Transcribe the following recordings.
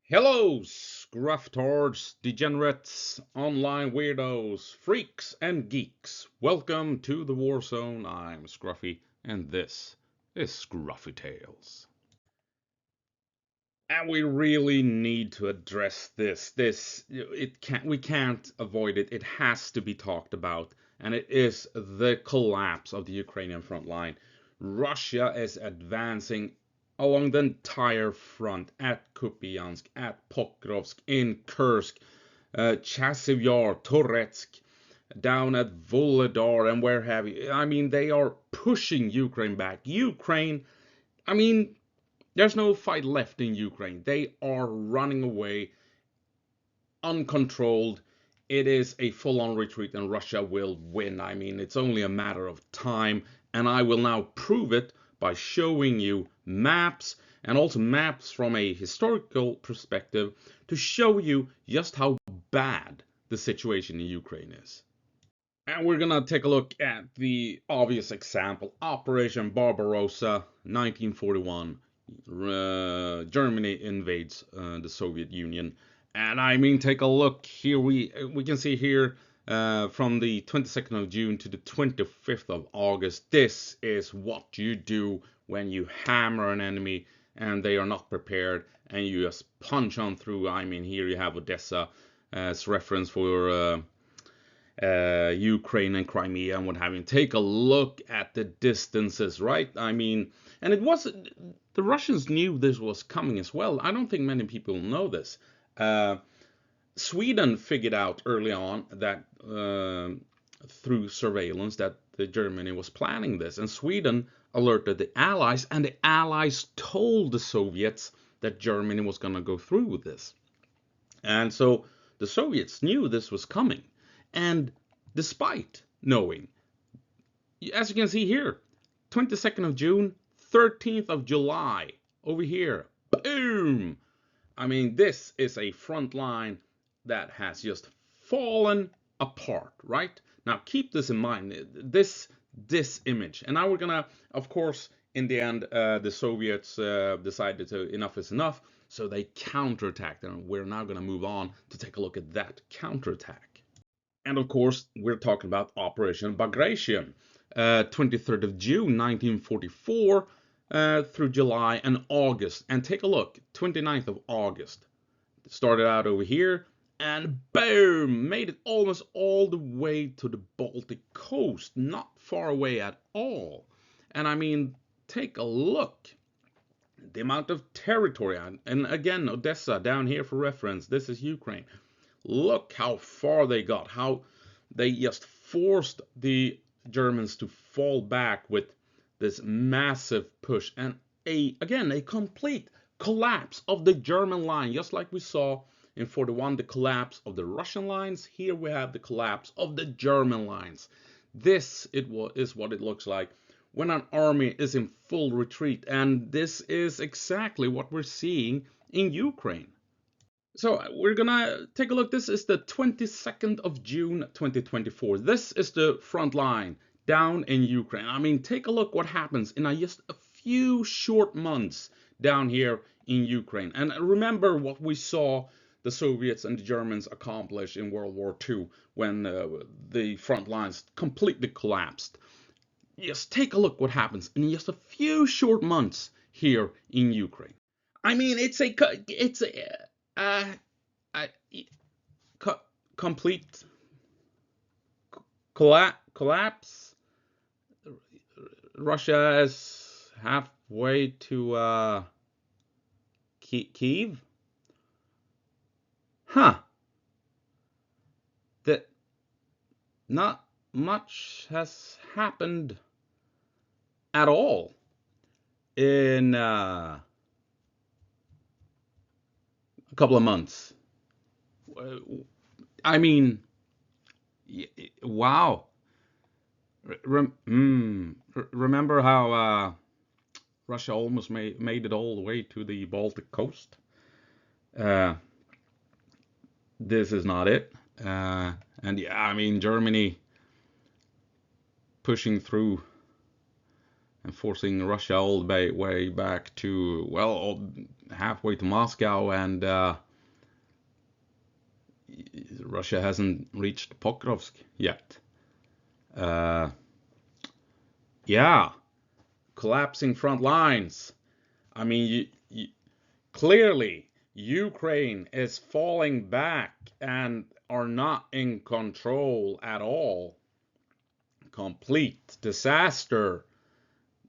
Hello, scrufftards, degenerates, online weirdos, freaks, and geeks. Welcome to the War Zone. I'm Scruffy, and this is Scruffy Tales. And we really need to address this. We can't avoid it. It has to be talked about, and it is the collapse of the Ukrainian front line. Russia is advancing along the entire front at Kupiansk, at Pokrovsk, in Kursk, Chasiv Yar, Toretsk, down at Volodar, and where have you. I mean, they are pushing Ukraine back. Ukraine, I mean, there's no fight left in Ukraine. They are running away uncontrolled. It is a full-on retreat and Russia will win. I mean, it's only a matter of time, and I will now prove it by showing you maps and also maps from a historical perspective to show you just how bad the situation in Ukraine is. And we're gonna take a look at the obvious example, Operation Barbarossa, 1941. Germany invades the Soviet Union, and I mean, take a look here. We can see here from the 22nd of June to the 25th of August. This is what you do when you hammer an enemy and they are not prepared, and you just punch on through. I mean, here you have Odessa as reference for Ukraine and Crimea and what have you. Take a look at the distances, right? I mean, and it was the Russians knew this was coming as well. I don't think many people know this. Sweden figured out early on that through surveillance that Germany was planning this, and Sweden alerted the Allies, and the Allies told the Soviets that Germany was going to go through with this. And so the Soviets knew this was coming. And despite knowing, as you can see here, 22nd of June, 13th of July, over here, boom! I mean, this is a front line that has just fallen apart, right? Now, keep this in mind, this image. And now we're gonna, of course, in the end, the Soviets decided to enough is enough, so they counterattacked, and we're now gonna move on to take a look at that counterattack. And of course, we're talking about Operation Bagration, 23rd of June 1944 through July and August. And take a look, 29th of August. Started out over here and boom, made it almost all the way to the Baltic coast. Not far away at all. And I mean, take a look. The amount of territory, and again, Odessa down here for reference, this is Ukraine. Look how far they got, how they just forced the Germans to fall back with this massive push, and again a complete collapse of the German line, just like we saw in 41, the collapse of the Russian lines. Here we have the collapse of the German lines. This is what it looks like when an army is in full retreat, and this is exactly what we're seeing in Ukraine. So we're gonna take a look. This is the 22nd of June 2024. This is the front line down in Ukraine. I mean, take a look what happens in just a few short months down here in Ukraine. And remember what we saw the Soviets and the Germans accomplish in World War II when the front lines completely collapsed. Just take a look what happens in just a few short months here in Ukraine. I mean, uh, a complete collapse. Russia is halfway to Kiev. Huh. That not much has happened at all in a couple of months. I mean, wow. Remember how Russia almost made it all the way to the Baltic coast? Uh, this is not it. And yeah, I mean, Germany pushing through and forcing Russia all the way back to, well, halfway to Moscow, and Russia hasn't reached Pokrovsk yet. Yeah, collapsing front lines. I mean, clearly Ukraine is falling back and are not in control at all. Complete disaster.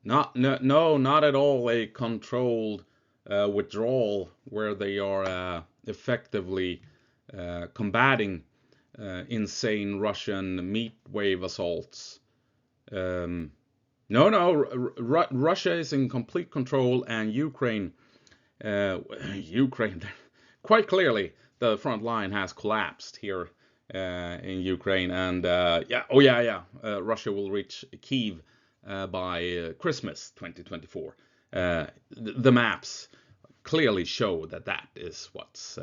Not at all a controlled withdrawal where they are effectively combating insane Russian meat wave assaults. Russia is in complete control, and Ukraine, quite clearly, the front line has collapsed here in Ukraine, and Russia will reach Kyiv by Christmas 2024. The maps clearly show that is what's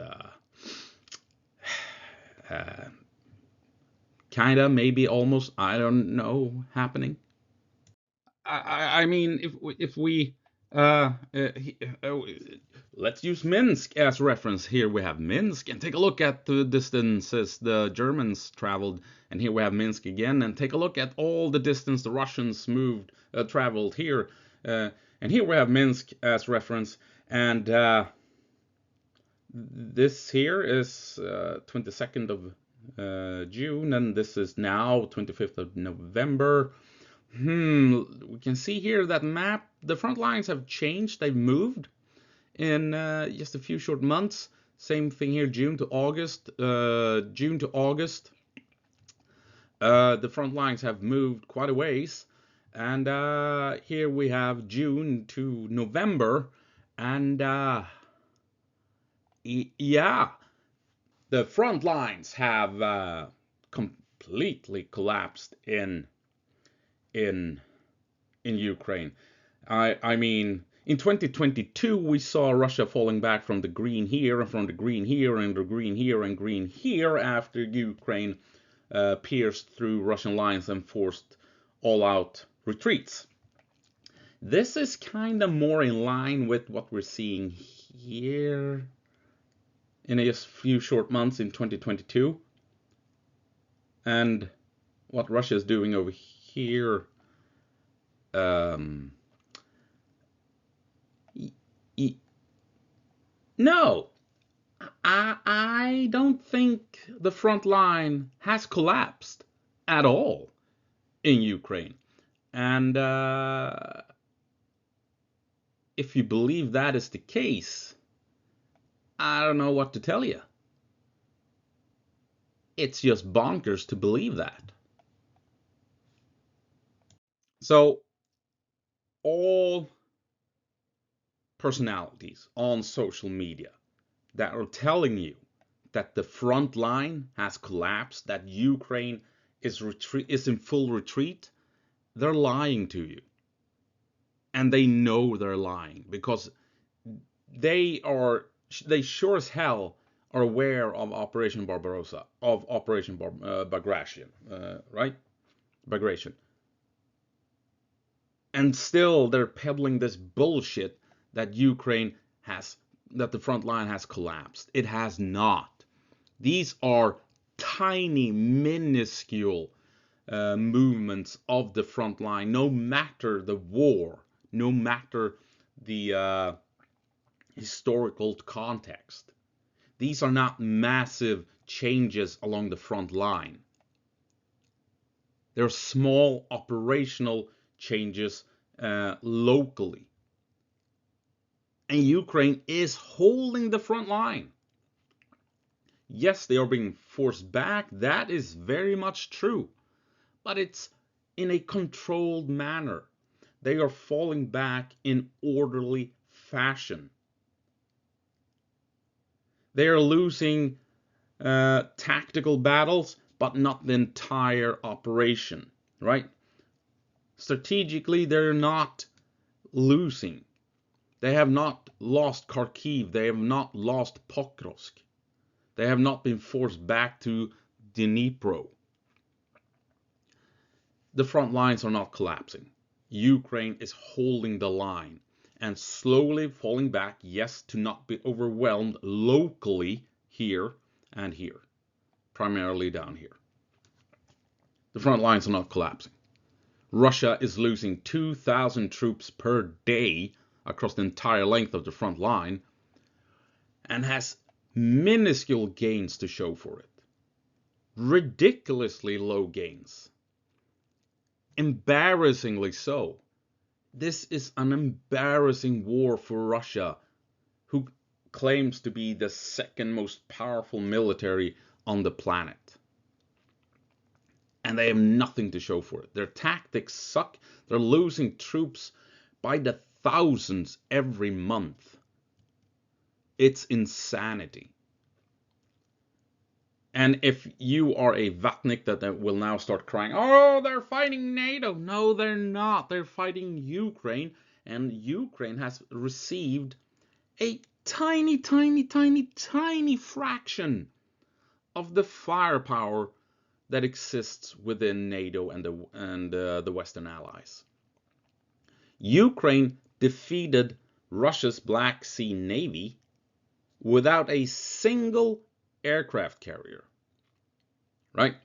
kinda, maybe, almost, I don't know, happening. I mean, if we let's use Minsk as reference. Here we have Minsk, and take a look at the distances the Germans traveled, and here we have Minsk again, and take a look at all the distance the Russians traveled here, and here we have Minsk as reference, and this here is 22nd of June, and this is now 25th of November. We can see here that map, the front lines have changed, they've moved in just a few short months. Same thing here, June to August. The front lines have moved quite a ways, and here we have June to November, and yeah, the front lines have completely collapsed in Ukraine. I mean, in 2022 we saw Russia falling back from the green here, and from the green here, and the green here, and green here, after Ukraine pierced through Russian lines and forced all-out retreats. This is kind of more in line with what we're seeing here in a few short months in 2022, and what Russia is doing over here. No, I don't think the front line has collapsed at all in Ukraine. And if you believe that is the case, I don't know what to tell you. It's just bonkers to believe that. So, all personalities on social media that are telling you that the front line has collapsed, that Ukraine is in full retreat, they're lying to you. And they know they're lying, because they sure as hell are aware of Operation Barbarossa, of Operation Bagration, right? Bagration. And still they're peddling this bullshit that that the front line has collapsed. It has not. These are tiny, minuscule movements of the front line, no matter the war, no matter the historical context. These are not massive changes along the front line. They're small operational changes locally. And Ukraine is holding the front line. Yes, they are being forced back. That is very much true. But it's in a controlled manner. They are falling back in orderly fashion. They are losing tactical battles, but not the entire operation, right? Strategically, they're not losing. They have not lost Kharkiv. They have not lost Pokrovsk. They have not been forced back to Dnipro. The front lines are not collapsing. Ukraine is holding the line and slowly falling back, yes, to not be overwhelmed locally here and here, primarily down here. The front lines are not collapsing. Russia is losing 2,000 troops per day across the entire length of the front line and has minuscule gains to show for it. Ridiculously low gains. Embarrassingly so. This is an embarrassing war for Russia, who claims to be the second most powerful military on the planet. And they have nothing to show for it. Their tactics suck. They're losing troops by the thousands every month. It's insanity. And if you are a Vatnik that will now start crying, oh, they're fighting NATO. No, they're not. They're fighting Ukraine. And Ukraine has received a tiny, tiny, tiny, tiny fraction of the firepower that exists within NATO and the Western allies. Ukraine defeated Russia's Black Sea Navy without a single aircraft carrier, right?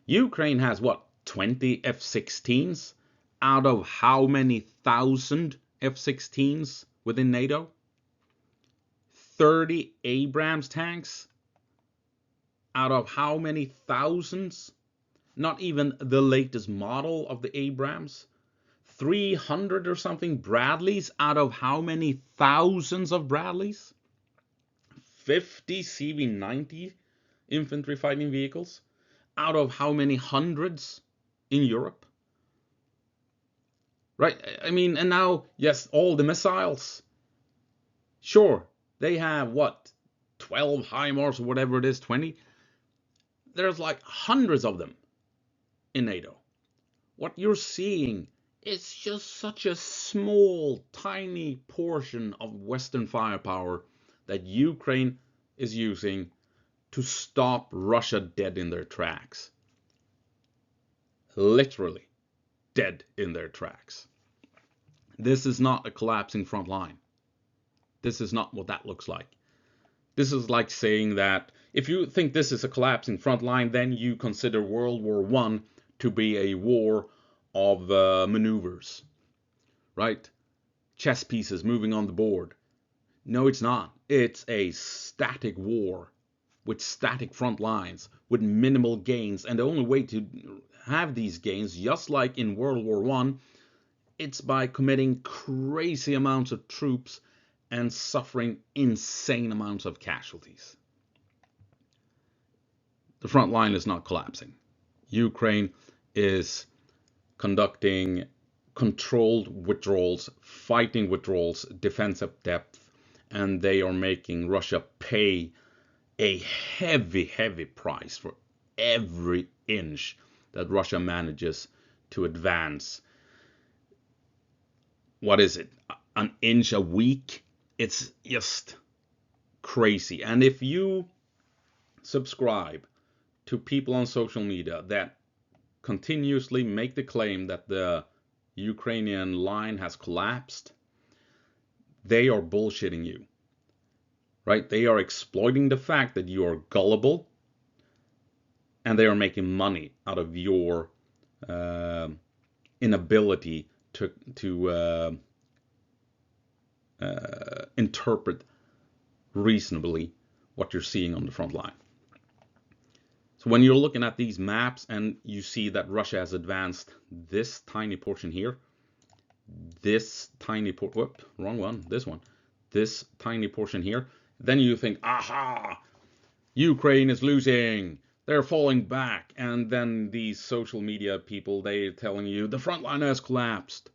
Ukraine has what, 20 F-16s out of how many thousand F-16s within NATO? 30 Abrams tanks out of how many thousands? Not even the latest model of the Abrams. 300 or something Bradleys out of how many thousands of Bradleys? 50 CV-90 infantry fighting vehicles out of how many hundreds in Europe? Right? I mean, and now, yes, all the missiles. Sure, they have what? 12 HIMARS or whatever it is, 20. There's like hundreds of them in NATO. What you're seeing is just such a small, tiny portion of Western firepower that Ukraine is using to stop Russia dead in their tracks. Literally dead in their tracks. This is not a collapsing front line. This is not what that looks like. This is like saying that if you think this is a collapsing front line, then you consider World War I to be a war of maneuvers, right? Chess pieces moving on the board. No, it's not. It's a static war with static front lines, with minimal gains. And the only way to have these gains, just like in World War I, it's by committing crazy amounts of troops and suffering insane amounts of casualties. The front line is not collapsing. Ukraine is conducting controlled withdrawals, fighting withdrawals, defensive depth, and they are making Russia pay a heavy, heavy price for every inch that Russia manages to advance. What is it? An inch a week? It's just crazy. And if you subscribe to people on social media that continuously make the claim that the Ukrainian line has collapsed, they are bullshitting you, right? They are exploiting the fact that you are gullible, and they are making money out of your inability to interpret reasonably what you're seeing on the front line. So when you're looking at these maps and you see that Russia has advanced this tiny portion here, this tiny this tiny portion here, then you think, aha, Ukraine is losing, they're falling back. And then these social media people, they're telling you the front line has collapsed.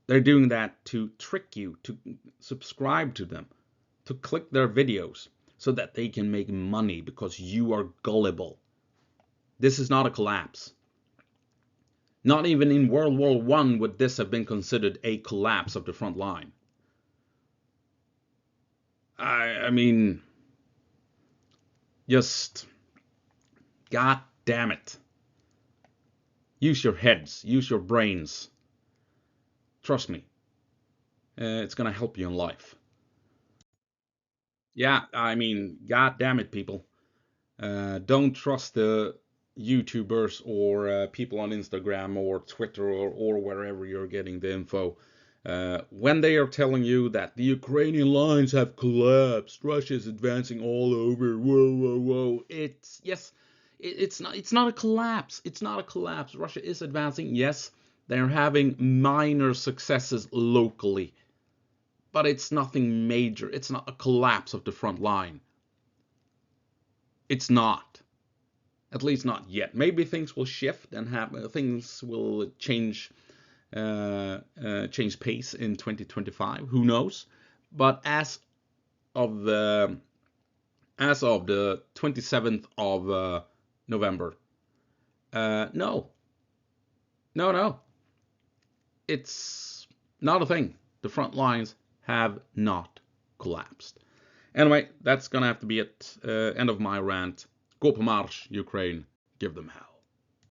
They're doing that to trick you, to subscribe to them, to click their videos so that they can make money because you are gullible. This is not a collapse. Not even in World War I would this have been considered a collapse of the front line. I mean, just, god damn it. Use your heads, use your brains. Trust me, it's gonna help you in life. Yeah, I mean, god damn it, people. Don't trust the YouTubers or people on Instagram or Twitter or wherever you're getting the info. When they are telling you that the Ukrainian lines have collapsed, Russia is advancing all over. Whoa, whoa, whoa! It's yes, it's not. It's not a collapse. It's not a collapse. Russia is advancing. Yes, they're having minor successes locally, but it's nothing major. It's not a collapse of the front line. It's not. At least not yet. Maybe things will shift and things will change pace in 2025. Who knows? But of the as of the 27th of November, no, no, no, it's not a thing. The front lines have not collapsed. Anyway, that's gonna have to be it. End of my rant. Gå på marsch, Ukraine. Give them hell.